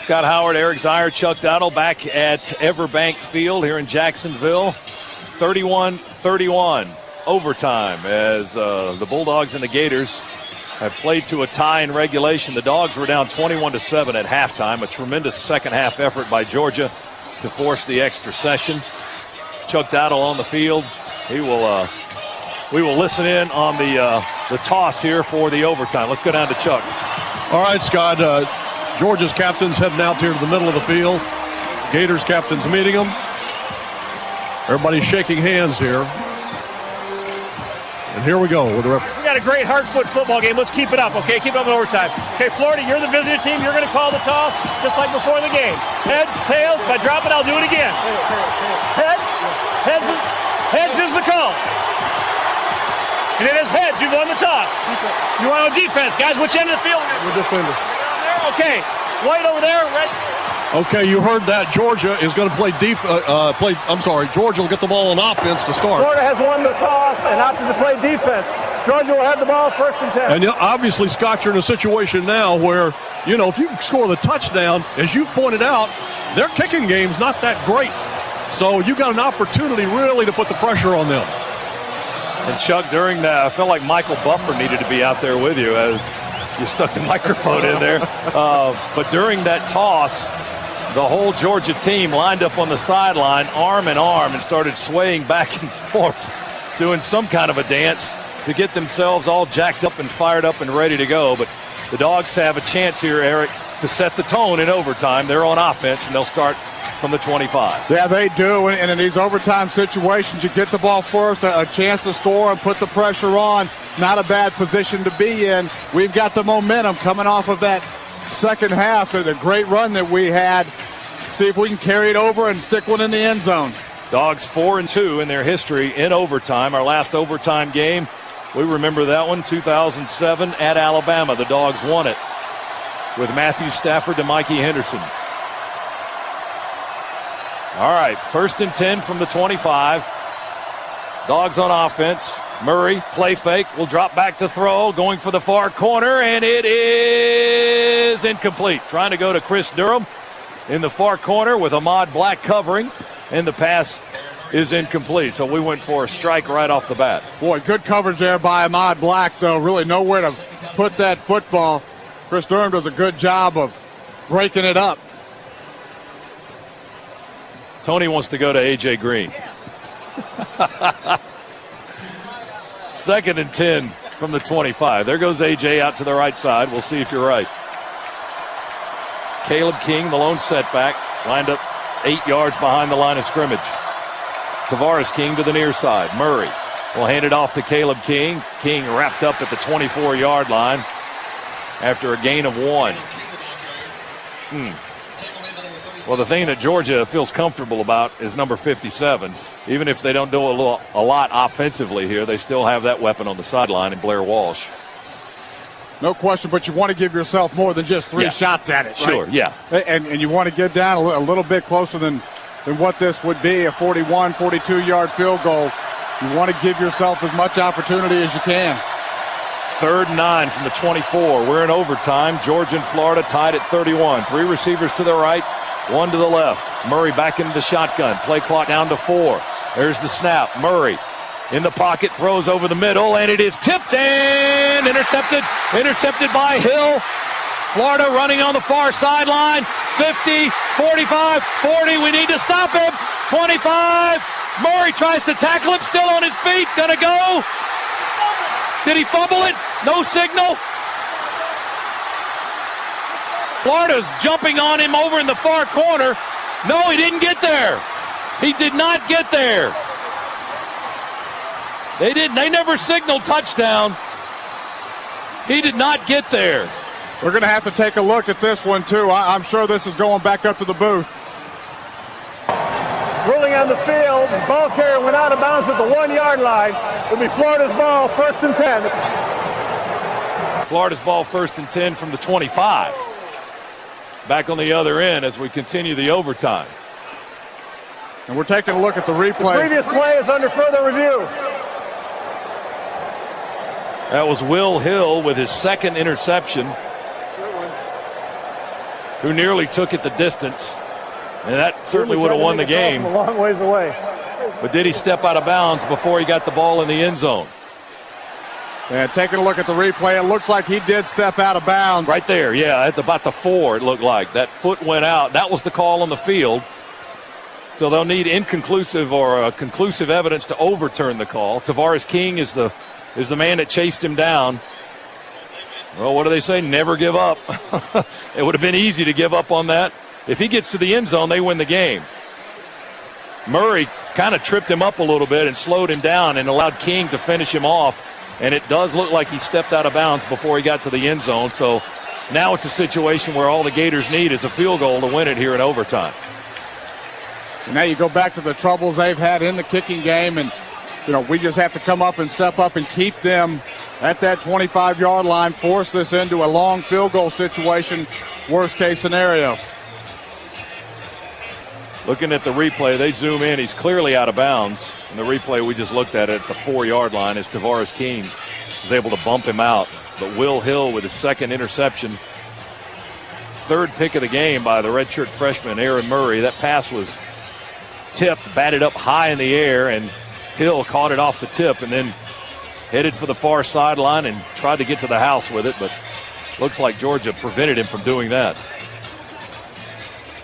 Scott Howard, Eric Zeier, Chuck Dowdle back at Everbank Field here in Jacksonville. 31-31 overtime as the Bulldogs and the Gators have played to a tie in regulation. The Dogs were down 21-7 at halftime. A tremendous second half effort by Georgia to force the extra session. Chuck Dowdle on the field. We will listen in on the toss here for the overtime. Let's go down to Chuck. All right, Scott. Georgia's captain's heading out here to the middle of the field. Gators captain's meeting them. Everybody's shaking hands here. And here we go. We got a great hard-foot football game. Let's keep it up, okay? Keep it up in overtime. Okay, Florida, you're the visiting team. You're going to call the toss just like before the game. Heads, tails. If I drop it, I'll do it again. Heads is the call. And it is heads. You won the toss. You want on defense, guys. Which end of the field? We're defending. Okay. White over there. Red. Okay, you heard that. Georgia is going to play Georgia will get the ball on offense to start. Florida has won the toss and opted to play defense. Georgia will have the ball first and 10. And obviously, Scott, you're in a situation now where, if you score the touchdown, as you pointed out, their kicking game's not that great. So you got an opportunity really to put the pressure on them. And Chuck, during that, I felt like Michael Buffer needed to be out there with you as you stuck the microphone in there. But during that toss, the whole Georgia team lined up on the sideline, arm in arm, and started swaying back and forth, doing some kind of a dance to get themselves all jacked up and fired up and ready to go. But the Dogs have a chance here, Eric, to set the tone in overtime. They're on offense, and they'll start from the 25. Yeah, they do. And in these overtime situations, you get the ball first, a chance to score and put the pressure on. Not a bad position to be in. We've got the momentum coming off of that second half of the great run that we had. See if we can carry it over and stick one in the end zone. Dogs 4-2 in their history in overtime. Our last overtime game, we remember that one, 2007 at Alabama. The Dogs won it with Matthew Stafford to Mikey Henderson. All right, 1st and 10 from the 25. Dogs on offense. Murray, play fake, will drop back to throw, going for the far corner, and it is incomplete. Trying to go to Chris Durham in the far corner with Ahmad Black covering, and the pass is incomplete. So we went for a strike right off the bat. Boy, good coverage there by Ahmad Black, though. Really nowhere to put that football. Chris Durham does a good job of breaking it up. Tony wants to go to A.J. Green. 2nd and 10 from the 25. There goes A.J. out to the right side. We'll see if you're right. Caleb King, the lone setback, lined up 8 yards behind the line of scrimmage. Tavares King to the near side. Murray will hand it off to Caleb King. King wrapped up at the 24-yard line after a gain of 1. Well, the thing that Georgia feels comfortable about is number 57. Even if they don't do a lot offensively here, they still have that weapon on the sideline in Blair Walsh. No question, but you want to give yourself more than just 3 shots at it. Sure, right? yeah. And you want to get down a little bit closer than what this would be, a 41, 42-yard field goal. You want to give yourself as much opportunity as you can. 3rd and 9 from the 24. We're in overtime. Georgia and Florida tied at 31. 3 receivers to the right, 1 to the left. Murray back into the shotgun. Play clock down to 4. There's the snap. Murray in the pocket, throws over the middle, and it is tipped and intercepted. Intercepted by Hill. Florida running on the far sideline. 50, 45, 40. We need to stop him. 25. Murray tries to tackle him, still on his feet. Gonna go. Did he fumble it? No signal. Florida's jumping on him over in the far corner. No, he didn't get there. He did not get there. They never signaled touchdown. He did not get there. We're going to have to take a look at this one, too. I'm sure this is going back up to the booth. Ruling on the field, the ball carrier went out of bounds at the 1-yard line. It'll be Florida's ball, 1st and 10. Florida's ball, 1st and 10 from the 25. Back on the other end as we continue the overtime. And we're taking a look at the replay. The previous play is under further review. That was Will Hill with his 2nd interception. who nearly took it the distance. And that certainly would have won the game. A long ways away. But did he step out of bounds before he got the ball in the end zone? And taking a look at the replay, it looks like he did step out of bounds. Right there, yeah, at about the 4, it looked like. That foot went out. That was the call on the field. So they'll need inconclusive or conclusive evidence to overturn the call. Tavares King is the man that chased him down. Well, what do they say? Never give up. It would have been easy to give up on that. If he gets to the end zone, they win the game. Murray kind of tripped him up a little bit and slowed him down and allowed King to finish him off. And it does look like he stepped out of bounds before he got to the end zone. So now it's a situation where all the Gators need is a field goal to win it here in overtime. And now you go back to the troubles they've had in the kicking game, and we just have to come up and step up and keep them at that 25-yard line, force this into a long field goal situation, worst case scenario. Looking at the replay, they zoom in. He's clearly out of bounds. In the replay we just looked at it at the 4-yard line as Tavares King was able to bump him out. But Will Hill with his second interception. Third pick of the game by the redshirt freshman, Aaron Murray. That pass was tipped, batted up high in the air, and Hill caught it off the tip and then headed for the far sideline and tried to get to the house with it. But looks like Georgia prevented him from doing that.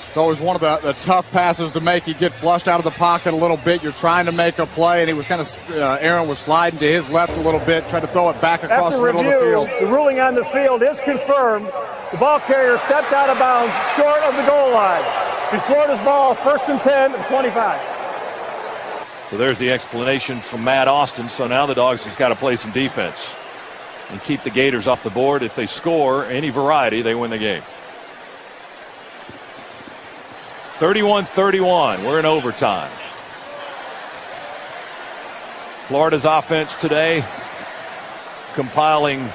It's always one of the tough passes to make. You get flushed out of the pocket a little bit. You're trying to make a play, and he was kind of Aaron was sliding to his left a little bit, trying to throw it back across the middle of the field. The ruling on the field is confirmed. The ball carrier stepped out of bounds short of the goal line. Florida's ball, 1st and 10 at 25. So there's the explanation from Matt Austin. So now the Dogs has got to play some defense and keep the Gators off the board. If they score any variety, they win the game. 31-31. We're in overtime. Florida's offense today compiling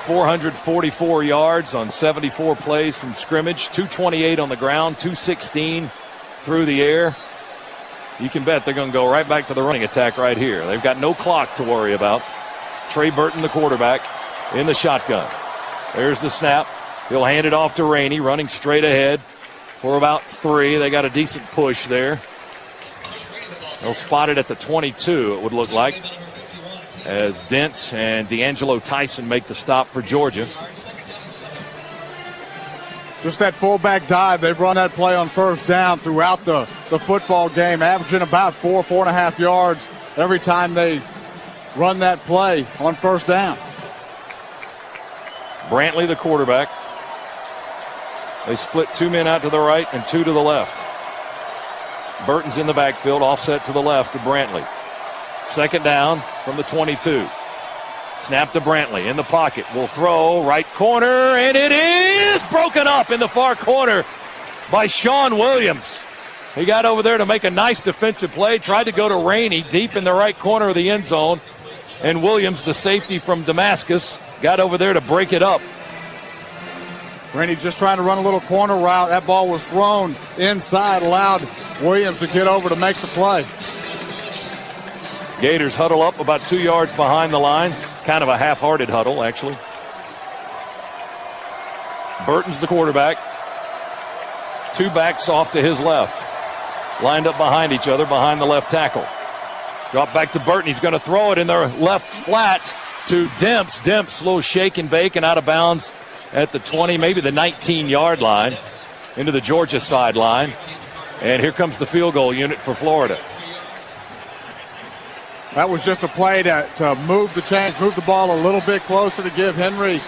444 yards on 74 plays from scrimmage, 228 on the ground, 216 through the air. You can bet they're going to go right back to the running attack right here. They've got no clock to worry about. Trey Burton, the quarterback, in the shotgun. There's the snap. He'll hand it off to Rainey, running straight ahead for about 3. They got a decent push there. They'll spot it at the 22, it would look like, as Dents and D'Angelo Tyson make the stop for Georgia. Just that fullback dive. They've run that play on first down throughout the football game, averaging about 4.5 yards every time they run that play on first down. Brantley, the quarterback. They split 2 men out to the right and 2 to the left. Burton's in the backfield, offset to the left to Brantley. Second down from the 22. Snap to Brantley in the pocket. Will throw right corner, and it is broken up in the far corner by Sean Williams. He got over there to make a nice defensive play, tried to go to Rainey deep in the right corner of the end zone, and Williams, the safety from Damascus, got over there to break it up. Rainey just trying to run a little corner route. That ball was thrown inside, allowed Williams to get over to make the play. Gators huddle up about 2 yards behind the line. Kind of a half-hearted huddle, actually. Burton's the quarterback. 2 backs off to his left. Lined up behind each other, behind the left tackle. Drop back to Burton. He's going to throw it in the left flat to Demps. Demps, a little shake and bake and out of bounds at the 20, maybe the 19-yard line, into the Georgia sideline. And here comes the field goal unit for Florida. That was just a play to move the chains, move the ball a little bit closer to give Henry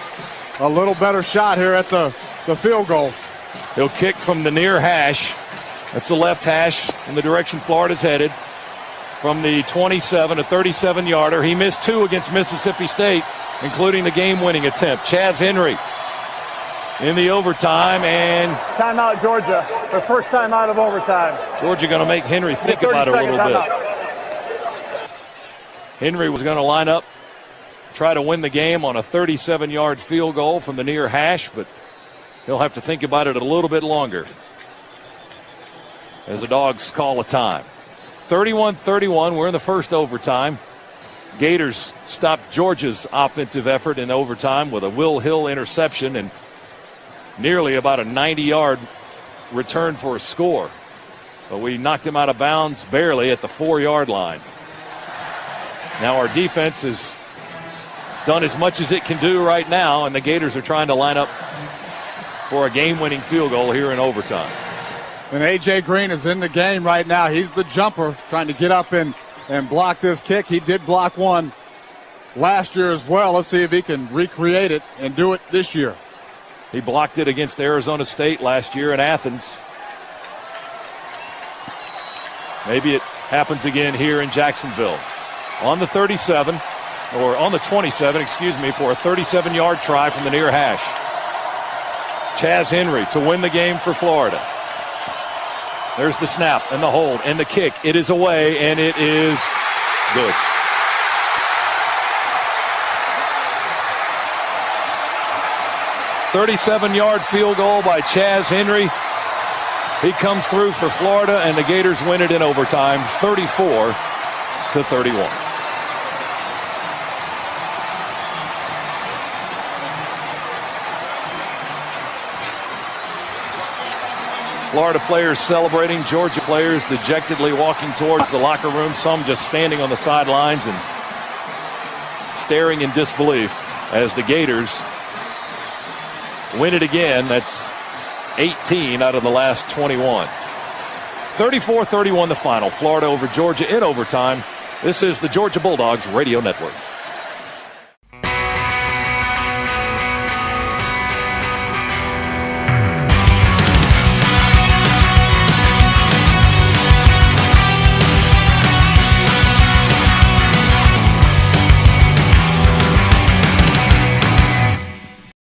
a little better shot here at the field goal. He'll kick from the near hash. That's the left hash in the direction Florida's headed. From the 27, a 37-yarder. He missed 2 against Mississippi State, including the game-winning attempt. Chaz Henry in the overtime, and timeout, Georgia. Their first time out of overtime. Georgia going to make Henry think about it a little bit. Henry was going to line up, try to win the game on a 37-yard field goal from the near hash, but he'll have to think about it a little bit longer as the Dogs call a time. 31-31, we're in the first overtime. Gators stopped Georgia's offensive effort in overtime with a Will Hill interception, and nearly about a 90-yard return for a score. But we knocked him out of bounds barely at the 4-yard line. Now our defense has done as much as it can do right now, and the Gators are trying to line up for a game-winning field goal here in overtime. And A.J. Green is in the game right now. He's the jumper trying to get up and block this kick. He did block one last year as well. Let's see if he can recreate it and do it this year. He blocked it against Arizona State last year in Athens. Maybe it happens again here in Jacksonville. On the 37, or on the 27, excuse me, for a 37-yard try from the near hash. Chaz Henry to win the game for Florida. There's the snap and the hold and the kick. It is away, and it is good. "37-yard field goal by Chaz Henry. He comes through for Florida, and the Gators win it in overtime, 34-31. Florida players celebrating, Georgia players dejectedly walking towards the locker room, some just standing on the sidelines and staring in disbelief as the Gators win it again. That's 18 out of the last 21. 34-31 the final. Florida over Georgia in overtime. This is the Georgia Bulldogs Radio Network.